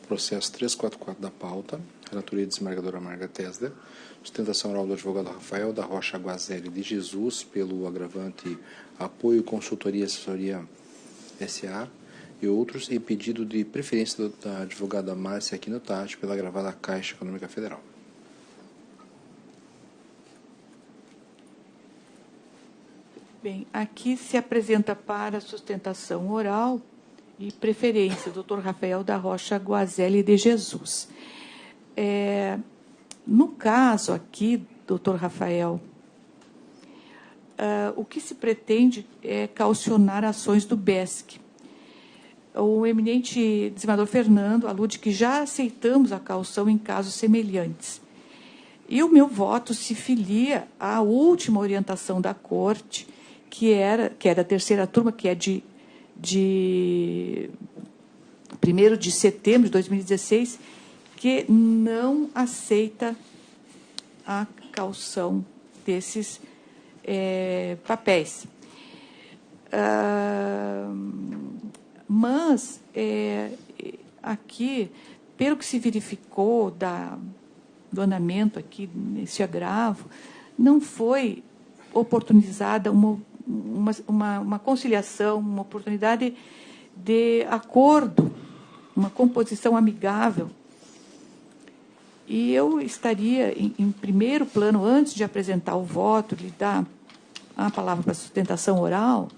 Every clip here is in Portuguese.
Processo 344 da pauta, relatoria desembargadora Marga Tesler, sustentação oral do advogado Rafael da Rocha Guazelli de Jesus, pelo agravante Apoio Consultoria Assessoria S.A. e outros, e pedido de preferência da advogada Márcia Aquino Tati pela agravada Caixa Econômica Federal. Bem, aqui se apresenta para sustentação oral e preferência o Dr. Rafael da Rocha Guazelli de Jesus. No caso aqui, Dr. Rafael, o que se pretende é caucionar ações do BESC. O eminente desembargador Fernando alude que já aceitamos a caução em casos semelhantes. E o meu voto se filia à última orientação da Corte, que é da terceira turma, que é de 1º de setembro de 2016, que não aceita a caução desses papéis. Mas, aqui, pelo que se verificou do andamento aqui, nesse agravo, não foi oportunizada uma conciliação, uma oportunidade de acordo, uma composição amigável. E eu estaria, em primeiro plano, antes de apresentar o voto, lhe dar a palavra para sustentação oral,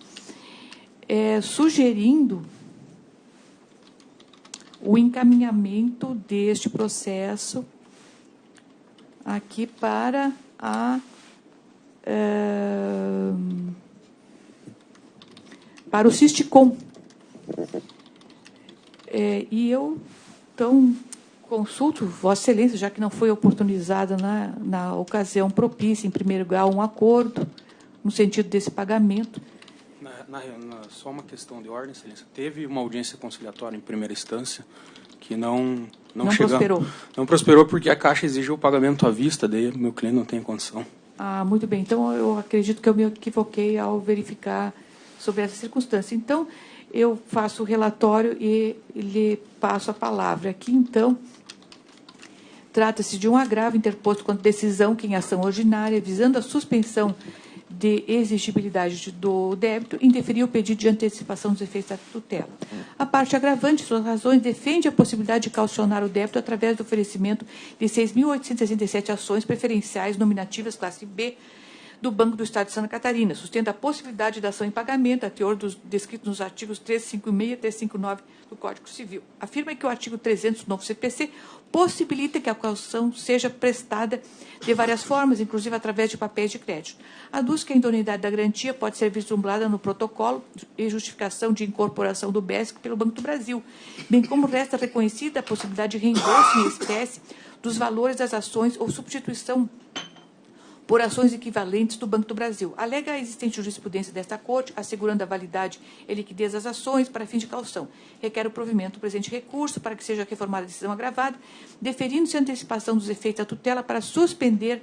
sugerindo o encaminhamento deste processo aqui para para o SISTICOM. E eu, então, consulto Vossa Excelência, já que não foi oportunizada na ocasião propícia, em primeiro grau, um acordo no sentido desse pagamento. Só uma questão de ordem, Excelência. Teve uma audiência conciliatória em primeira instância que não prosperou. Não prosperou porque a Caixa exigiu o pagamento à vista, daí o meu cliente não tem condição. Muito bem. Então, eu acredito que eu me equivoquei ao verificar sobre essa circunstância. Então, eu faço o relatório e lhe passo a palavra. Aqui, então, trata-se de um agravo interposto contra decisão que, em ação ordinária, visando a suspensão de exigibilidade do débito, indeferiu o pedido de antecipação dos efeitos da tutela. A parte agravante, suas razões, defende a possibilidade de caucionar o débito através do oferecimento de 6.867 ações preferenciais nominativas classe B do Banco do Estado de Santa Catarina. Sustenta a possibilidade da ação em pagamento, a teor dos descritos nos artigos 356 e 359 do Código Civil. Afirma que o artigo 300 do novo CPC possibilita que a caução seja prestada de várias formas, inclusive através de papéis de crédito. Aduz que a idoneidade da garantia pode ser vislumbrada no protocolo e justificação de incorporação do BESC pelo Banco do Brasil, bem como resta reconhecida a possibilidade de reembolso em espécie dos valores das ações ou substituição por ações equivalentes do Banco do Brasil. Alega a existente jurisprudência desta Corte, assegurando a validade e liquidez das ações para fim de caução. Requer o provimento do presente recurso para que seja reformada a decisão agravada, deferindo-se a antecipação dos efeitos da tutela para suspender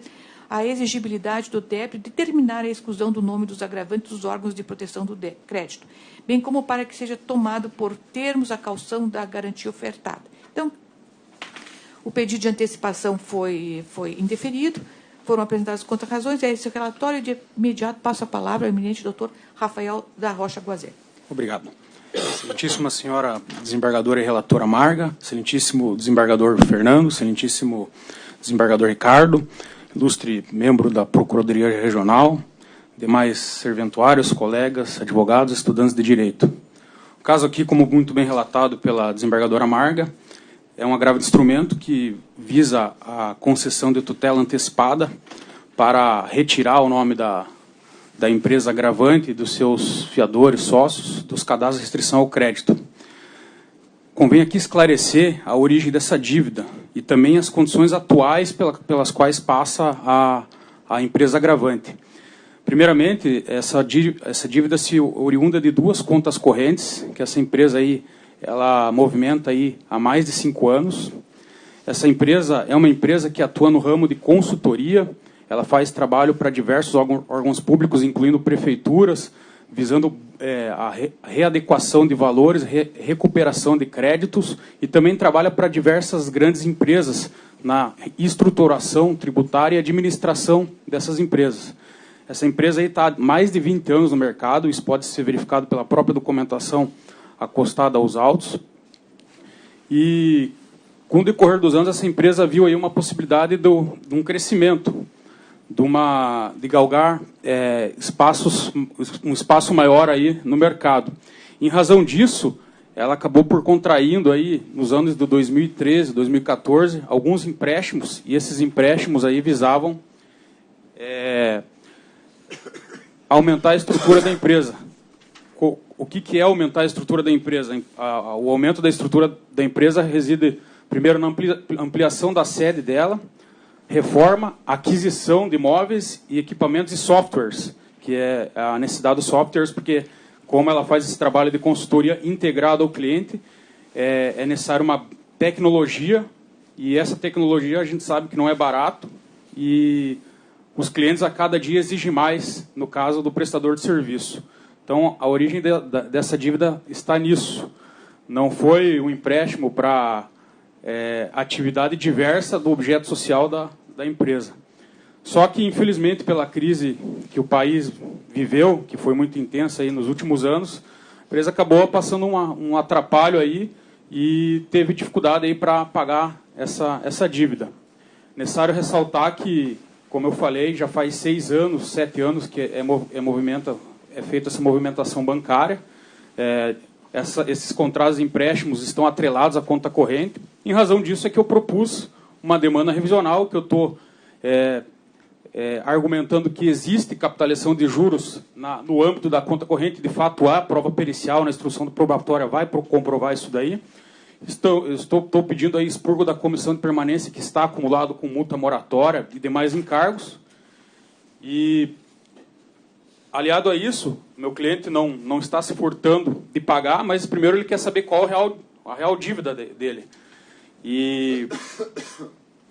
a exigibilidade do débito e determinar a exclusão do nome dos agravantes dos órgãos de proteção do crédito, bem como para que seja tomado por termos a caução da garantia ofertada. Então, o pedido de antecipação foi indeferido, foram apresentadas contra-razões, esse relatório, de imediato passo a palavra ao eminente doutor Rafael da Rocha Guazelli. Obrigado. Excelentíssima senhora desembargadora e relatora Marga, excelentíssimo desembargador Fernando, excelentíssimo desembargador Ricardo, ilustre membro da Procuradoria Regional, demais serventuários, colegas, advogados, estudantes de Direito. O caso aqui, como muito bem relatado pela desembargadora Marga, é um agravo de instrumento que visa a concessão de tutela antecipada para retirar o nome da empresa agravante e dos seus fiadores, sócios, dos cadastros de restrição ao crédito. Convém aqui esclarecer a origem dessa dívida e também as condições atuais pelas quais passa a empresa agravante. Primeiramente, essa dívida se oriunda de duas contas correntes, que essa empresa aí ela movimenta aí há mais de 5 anos. Essa empresa é uma empresa que atua no ramo de consultoria, ela faz trabalho para diversos órgãos públicos, incluindo prefeituras, visando a readequação de valores, recuperação de créditos, e também trabalha para diversas grandes empresas na estruturação tributária e administração dessas empresas. Essa empresa está há mais de 20 anos no mercado, isso pode ser verificado pela própria documentação acostada aos autos. E, com o decorrer dos anos, essa empresa viu aí uma possibilidade de um crescimento, de galgar um espaço maior aí no mercado. Em razão disso, ela acabou por contraindo aí, nos anos de 2013, 2014, alguns empréstimos, e esses empréstimos aí visavam aumentar a estrutura da empresa. O que é aumentar a estrutura da empresa? O aumento da estrutura da empresa reside, primeiro, na ampliação da sede dela, reforma, aquisição de imóveis e equipamentos e softwares, que é a necessidade dos softwares, porque, como ela faz esse trabalho de consultoria integrado ao cliente, é necessário uma tecnologia, e essa tecnologia a gente sabe que não é barato, e os clientes a cada dia exigem mais, no caso do prestador de serviço. Então, a origem dessa dívida está nisso. Não foi um empréstimo para atividade diversa do objeto social da empresa. Só que, infelizmente, pela crise que o país viveu, que foi muito intensa aí nos últimos anos, a empresa acabou passando um atrapalho aí e teve dificuldade aí para pagar essa dívida. Necessário ressaltar que, como eu falei, já faz 6 anos, 7 anos que é feita essa movimentação bancária. Esses contratos de empréstimos estão atrelados à conta corrente. Em razão disso é que eu propus uma demanda revisional, que eu estou argumentando que existe capitalização de juros no âmbito da conta corrente. De fato, há prova pericial na instrução do probatória, vai comprovar isso daí. Estou pedindo aí expurgo da comissão de permanência que está acumulado com multa moratória e demais encargos. E, aliado a isso, meu cliente não está se furtando de pagar, mas primeiro ele quer saber qual a real dívida dele. E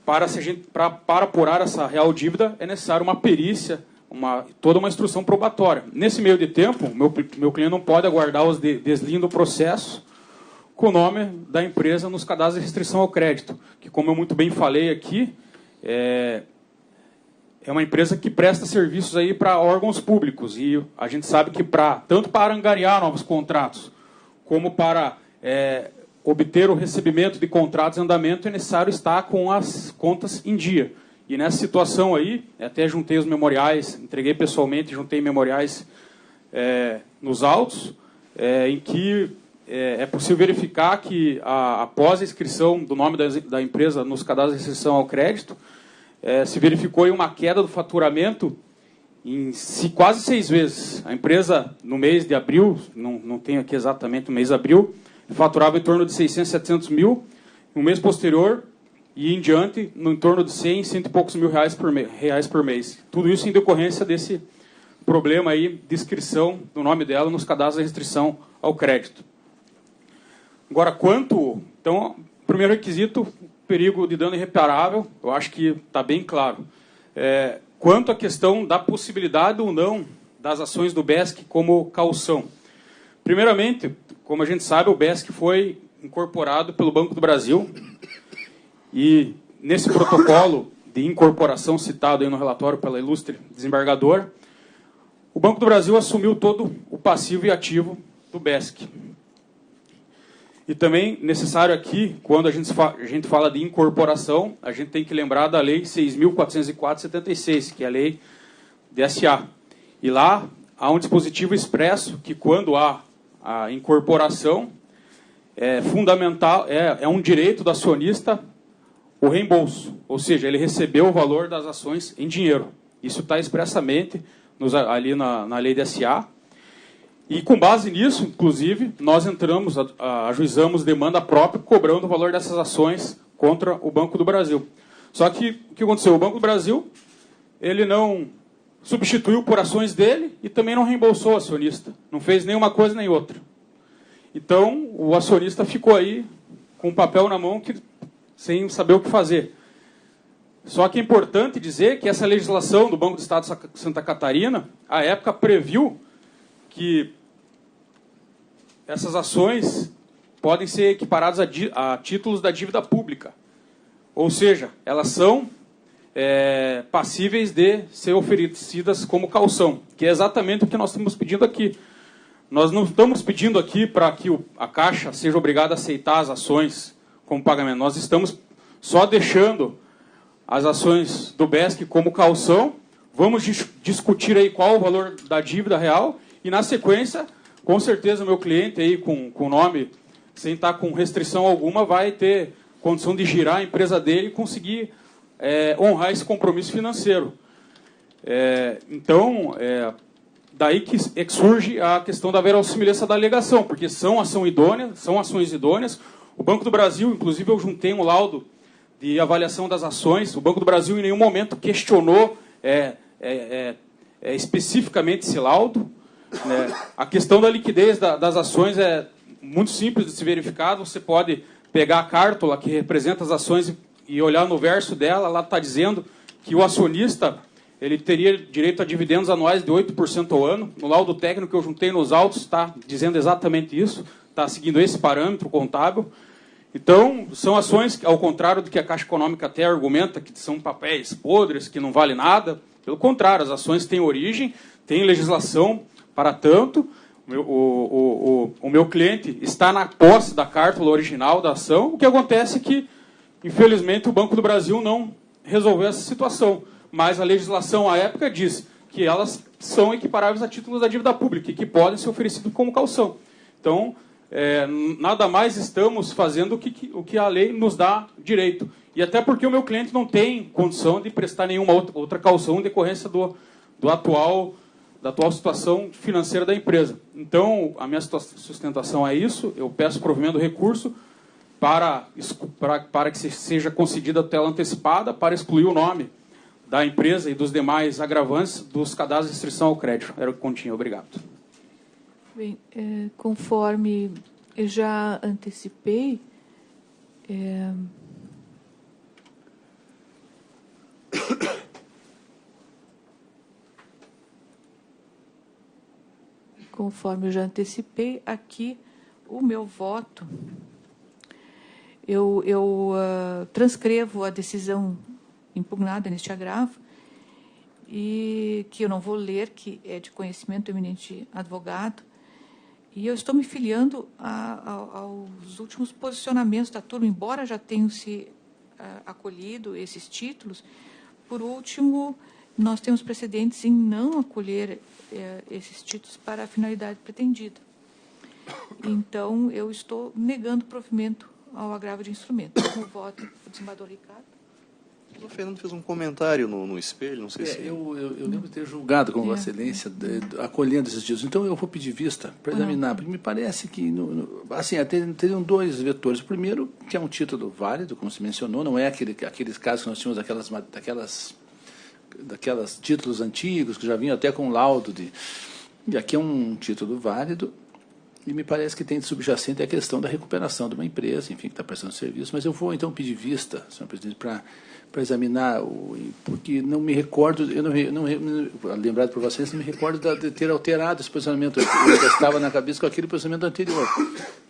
para apurar essa real dívida é necessário uma perícia, toda uma instrução probatória. Nesse meio de tempo, meu cliente não pode aguardar os deslindos do processo com o nome da empresa nos cadastros de restrição ao crédito, que, como eu muito bem falei aqui, é uma empresa que presta serviços aí para órgãos públicos, e a gente sabe que tanto para angariar novos contratos, como para obter o recebimento de contratos em andamento, é necessário estar com as contas em dia. E nessa situação aí, até juntei os memoriais, entreguei pessoalmente, juntei memoriais nos autos, em que é possível verificar que, após a inscrição do nome da empresa nos cadastros de restrição ao crédito, se verificou aí uma queda do faturamento em quase 6 vezes. A empresa, no mês de abril, não tenho aqui exatamente o mês de abril, faturava em torno de 600, 700 mil, no mês posterior e em diante, no entorno de 100, 100 e poucos mil reais por mês. Tudo isso em decorrência desse problema aí de inscrição do nome dela nos cadastros de restrição ao crédito. Agora, então, primeiro requisito, perigo de dano irreparável, eu acho que está bem claro. Quanto à questão da possibilidade ou não das ações do BESC como caução. Primeiramente, como a gente sabe, o BESC foi incorporado pelo Banco do Brasil, e nesse protocolo de incorporação citado aí no relatório pela ilustre desembargadora, o Banco do Brasil assumiu todo o passivo e ativo do BESC. E também necessário aqui, quando a gente fala de incorporação, a gente tem que lembrar da Lei 6.404/76, que é a lei DSA. E lá há um dispositivo expresso que, quando há a incorporação, é fundamental, é um direito do acionista o reembolso, ou seja, ele recebeu o valor das ações em dinheiro. Isso está expressamente ali na lei DSA. E, com base nisso, inclusive, nós ajuizamos demanda própria, cobrando o valor dessas ações contra o Banco do Brasil. Só que, o que aconteceu? O Banco do Brasil, ele não substituiu por ações dele e também não reembolsou o acionista. Não fez nenhuma coisa nem outra. Então, o acionista ficou aí com o papel na mão sem saber o que fazer. Só que é importante dizer que essa legislação do Banco do Estado de Santa Catarina, à época, previu que essas ações podem ser equiparadas a títulos da dívida pública. Ou seja, elas são passíveis de ser oferecidas como caução, que é exatamente o que nós estamos pedindo aqui. Nós não estamos pedindo aqui para que a Caixa seja obrigada a aceitar as ações como pagamento. Nós estamos só deixando as ações do BESC como caução. Vamos discutir aí qual o valor da dívida real e, na sequência, com certeza o meu cliente aí com o nome, sem estar com restrição alguma, vai ter condição de girar a empresa dele e conseguir honrar esse compromisso financeiro. Então, daí que surge a questão da verossimilhança da alegação, porque são ações idôneas. O Banco do Brasil, inclusive, eu juntei um laudo de avaliação das ações. O Banco do Brasil em nenhum momento questionou especificamente esse laudo. Né? A questão da liquidez das ações é muito simples de se verificar. Você pode pegar a cártula que representa as ações e olhar no verso dela. Lá está dizendo que o acionista ele teria direito a dividendos anuais de 8% ao ano. No laudo técnico que eu juntei nos autos está dizendo exatamente isso. Está seguindo esse parâmetro contábil. Então, são ações, ao contrário do que a Caixa Econômica até argumenta, que são papéis podres, que não vale nada. Pelo contrário, as ações têm origem, têm legislação para tanto. O meu cliente está na posse da cártula original da ação. O que acontece é que, infelizmente, o Banco do Brasil não resolveu essa situação. Mas a legislação, à época, diz que elas são equiparáveis a títulos da dívida pública e que podem ser oferecidos como caução. Então, nada mais estamos fazendo o que a lei nos dá direito. E até porque o meu cliente não tem condição de prestar nenhuma outra caução em decorrência da atual situação financeira da empresa. Então, a minha sustentação é isso. Eu peço provimento do recurso para que seja concedida a tutela antecipada para excluir o nome da empresa e dos demais agravantes dos cadastros de restrição ao crédito. Era o que continha. Obrigado. Bem, conforme eu já antecipei, aqui o meu voto, eu transcrevo a decisão impugnada neste agravo, e que eu não vou ler, que é de conhecimento do eminente advogado, e eu estou me filiando aos últimos posicionamentos da turma, embora já tenham se acolhido esses títulos. Por último, nós temos precedentes em não acolher esses títulos para a finalidade pretendida. Então, eu estou negando provimento ao agravo de instrumento. Como voto do desembargador Ricardo. O Fernando fez um comentário no espelho, não sei se... Eu lembro de ter julgado com Vossa Excelência, acolhendo esses títulos. Então, eu vou pedir vista para examinar, porque me parece que, assim, teriam dois vetores. O primeiro, que é um título válido, como se mencionou, não é aqueles casos que nós tínhamos daquelas títulos antigos, que já vinham até com laudo de... E aqui é um título válido, e me parece que tem de subjacente a questão da recuperação de uma empresa, enfim, que está prestando serviço. Mas eu vou, então, pedir vista, senhor presidente, para examinar, porque não me recordo, lembrado por vocês, não me recordo de ter alterado esse posicionamento. Eu estava na cabeça com aquele posicionamento anterior.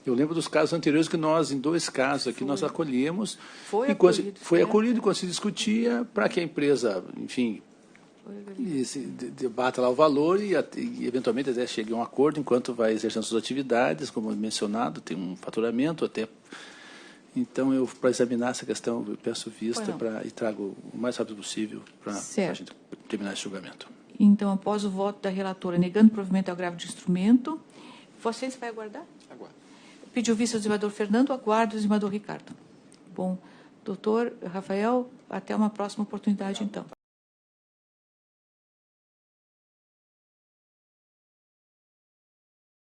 Eu lembro dos casos anteriores que nós, em dois casos aqui, nós acolhemos. Foi acolhido quando se discutia para que a empresa, enfim, se debata lá o valor e eventualmente até chegue a um acordo enquanto vai exercendo suas atividades, como mencionado, tem um faturamento até... Então, para examinar essa questão, eu peço vista e trago o mais rápido possível para a gente terminar esse julgamento. Então, após o voto da relatora negando provimento ao agravo de instrumento, Vossa Excelência vai aguardar? Aguardo. Pediu vista do desembargador Fernando, aguardo o desembargador Ricardo. Bom, doutor Rafael, até uma próxima oportunidade, então.